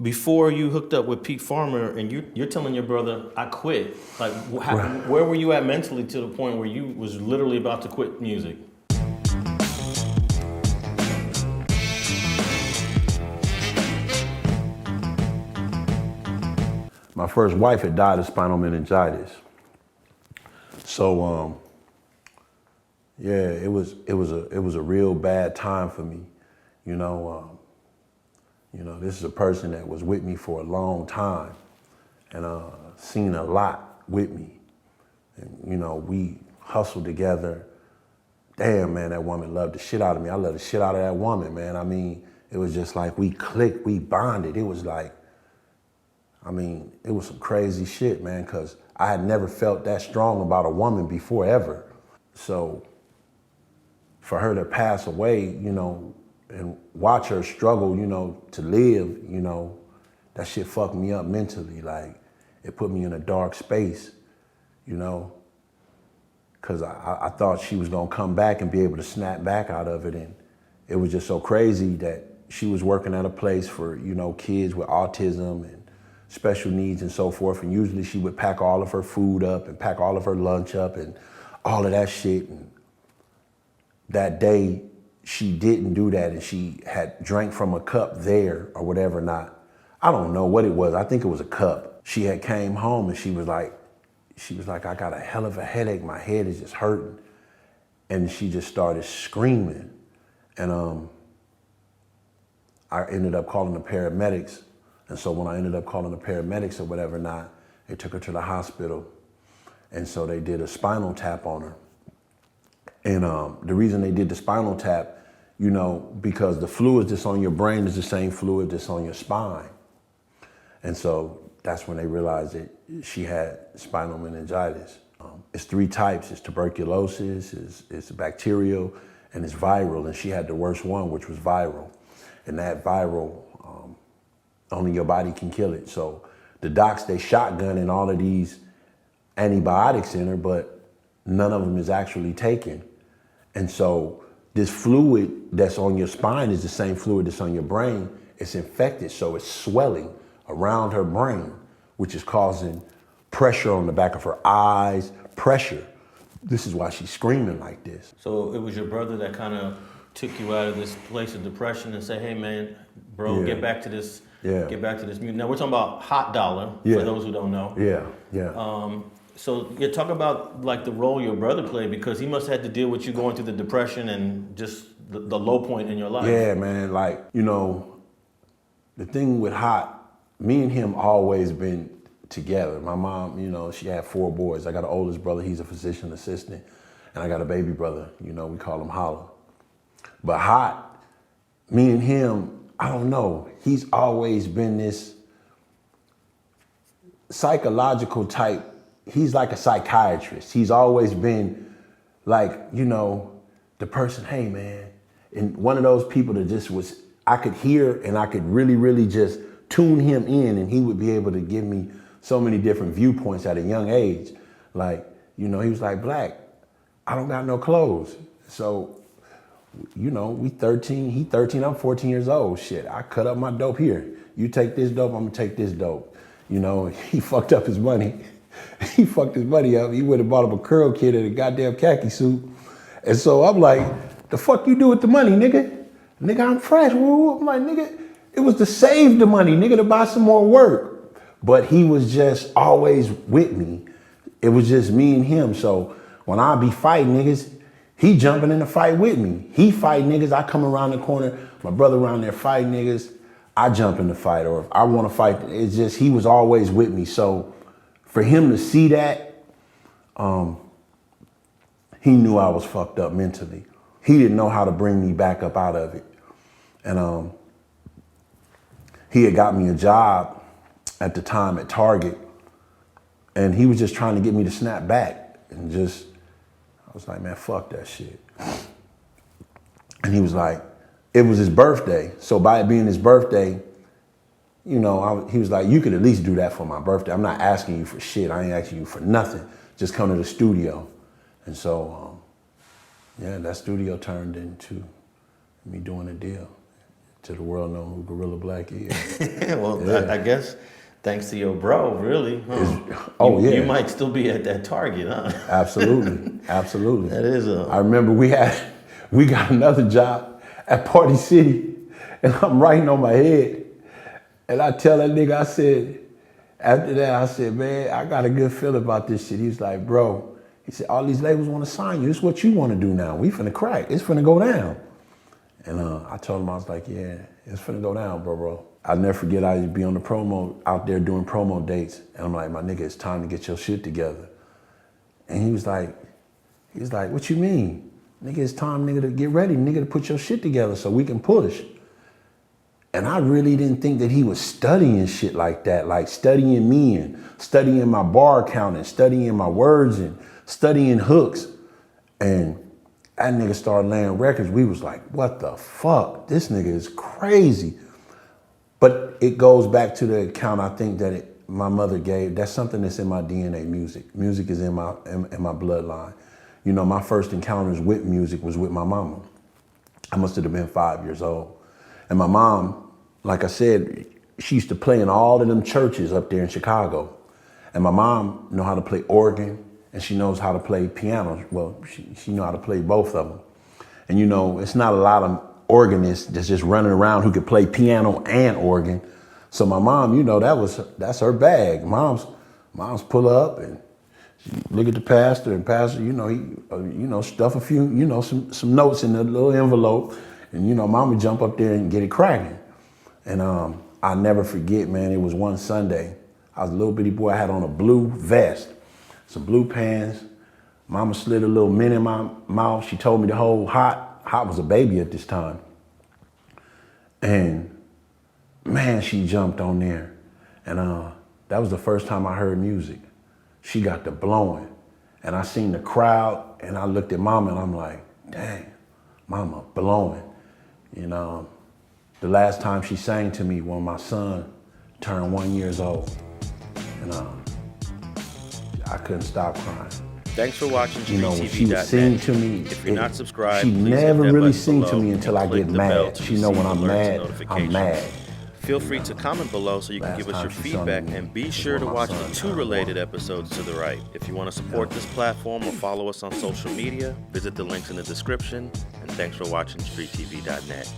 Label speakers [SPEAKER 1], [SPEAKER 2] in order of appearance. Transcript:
[SPEAKER 1] before you hooked up with Pete Farmer, and you're telling your brother, I quit. Like, where were you at mentally to the point where you was literally about to quit music?
[SPEAKER 2] My first wife had died of spinal meningitis. So, yeah, it was a real bad time for me. You know, this is a person that was with me for a long time and seen a lot with me. And, we hustled together. Damn, man, that woman loved the shit out of me. I loved the shit out of that woman, man. I mean, it was just like we clicked, we bonded. It was like, it was some crazy shit, man, because I had never felt that strong about a woman before, ever. So for her to pass away, and watch her struggle, to live, that shit fucked me up mentally. Like, it put me in a dark space, because I thought she was gonna come back and be able to snap back out of it. And it was just so crazy that she was working at a place for, kids with autism and special needs and so forth. And usually she would pack all of her food up and pack all of her lunch up and all of that shit. And that day, she didn't do that, and she had drank from a cup there or whatever. I don't know what it was. I think it was a cup. She had came home and she was like, I got a hell of a headache. My head is just hurting. And she just started screaming. And I ended up calling the paramedics. And so when I ended up calling the paramedics or whatever they took her to the hospital. And so they did a spinal tap on her. And the reason they did the spinal tap, because the fluid that's on your brain is the same fluid that's on your spine. And so that's when they realized that she had spinal meningitis. It's 3 types. It's tuberculosis, it's bacterial, and it's viral. And she had the worst one, which was viral. And that viral, only your body can kill it. So the docs, they shotgunning all of these antibiotics in her, but none of them is actually taken. And so this fluid that's on your spine is the same fluid that's on your brain. It's infected, so it's swelling around her brain, which is causing pressure on the back of her eyes, pressure. This is why she's screaming like this.
[SPEAKER 1] So it was your brother that kind of took you out of this place of depression and said, hey man, bro, get back to this.
[SPEAKER 2] Yeah.
[SPEAKER 1] Get back to this music. Now we're talking about Hot Dolla, for those who don't know.
[SPEAKER 2] Yeah.
[SPEAKER 1] So you're talking about like the role your brother played, because he must have had to deal with you going through the depression and just the low point in your life.
[SPEAKER 2] Yeah, man. Like, the thing with Hot, me and him always been together. My mom, she had 4 boys. I got an oldest brother, he's a physician assistant. And I got a baby brother, we call him Holla. But Hot, me and him, I don't know, he's always been this psychological type. He's like a psychiatrist. He's always been like, the person, hey man, and one of those people that just was, I could hear and I could really, really just tune him in, and he would be able to give me so many different viewpoints at a young age. Like, he was like, Black, I don't got no clothes. So, we 13, he 13, I'm 14 years old. Shit, I cut up my dope here. You take this dope, I'm gonna take this dope. He fucked up his money. He fucked his money up. He went and bought him a curl kit and a goddamn khaki suit. And so I'm like, the fuck you do with the money, nigga? Nigga, I'm fresh. I'm like, nigga, it was to save the money, nigga, to buy some more work. But he was just always with me. It was just me and him. So when I be fighting niggas, he jumping in the fight with me. He fight niggas, I come around the corner, my brother around there fighting niggas, I jump in the fight. Or if I want to fight, it's just, he was always with me. So for him to see that, he knew I was fucked up mentally. He didn't know how to bring me back up out of it. And he had got me a job at the time at Target, and he was just trying to get me to snap back. And just, I was like, man, fuck that shit. And he was like, it was his birthday. So by it being his birthday, he was like, you could at least do that for my birthday. I'm not asking you for shit. I ain't asking you for nothing. Just come to the studio. And so, that studio turned into me doing a deal. till the world know who Guerilla Black is.
[SPEAKER 1] Well,
[SPEAKER 2] Yeah.
[SPEAKER 1] I guess thanks to your bro, really. Huh? You might still be at that target, huh?
[SPEAKER 2] Absolutely, absolutely.
[SPEAKER 1] That is
[SPEAKER 2] I remember we got another job at Party City, and I'm writing on my head, and I tell that nigga, I said, after that, I said, man, I got a good feeling about this shit. He was like, bro, he said, all these labels want to sign you. It's what you want to do now. We finna crack. It's finna go down. And I told him, I was like, yeah, it's finna go down, bro. I'll never forget, I used to be on the promo, out there doing promo dates. And I'm like, my nigga, it's time to get your shit together. And he was like, what you mean? Nigga, it's time, nigga, to get ready, nigga, to put your shit together so we can push. And I really didn't think that he was studying shit like that, like studying me and studying my bar count and studying my words and studying hooks. And that nigga started laying records. We was like, what the fuck? This nigga is crazy. But it goes back to the account I think that my mother gave. That's something that's in my DNA, music. Music is in my bloodline. You know, my first encounters with music was with my mama. I must have been 5 years old. And my mom, like I said, she used to play in all of them churches up there in Chicago. And my mom know how to play organ and she knows how to play piano. Well, she know how to play both of them. And you know, it's not a lot of organists that's just running around who could play piano and organ. So my mom, you know, that's her bag. Mom's pull up and she look at the pastor, and pastor, you know, he, stuff a few, some notes in a little envelope, and you know, mom would jump up there and get it cracking. And I'll never forget, man. It was one Sunday. I was a little bitty boy. I had on a blue vest, some blue pants. Mama slid a little mint in my mouth. She told me to hold Hot. Hot was a baby at this time. And man, she jumped on there. And that was the first time I heard music. She got to blowing. And I seen the crowd and I looked at mama and I'm like, dang, mama blowing. You know, the last time she sang to me when my son turned 1 year old. And I couldn't stop crying.
[SPEAKER 1] Thanks for watching StreetTV.net.
[SPEAKER 2] You know, when she would sing to me,
[SPEAKER 1] if you're not subscribed,
[SPEAKER 2] she
[SPEAKER 1] please
[SPEAKER 2] never
[SPEAKER 1] hit that
[SPEAKER 2] really
[SPEAKER 1] button
[SPEAKER 2] sing to
[SPEAKER 1] below
[SPEAKER 2] me until I
[SPEAKER 1] and
[SPEAKER 2] get
[SPEAKER 1] click the bell
[SPEAKER 2] mad.
[SPEAKER 1] to
[SPEAKER 2] She know when
[SPEAKER 1] receive
[SPEAKER 2] I'm
[SPEAKER 1] alerts
[SPEAKER 2] mad,
[SPEAKER 1] and
[SPEAKER 2] I'm
[SPEAKER 1] notifications.
[SPEAKER 2] mad.
[SPEAKER 1] Feel free to comment below so you can give us your feedback, and be sure to watch the 2 related episodes to the right. If you want to support this platform or follow us on social media, visit the links in the description. And thanks for watching StreetTV.net.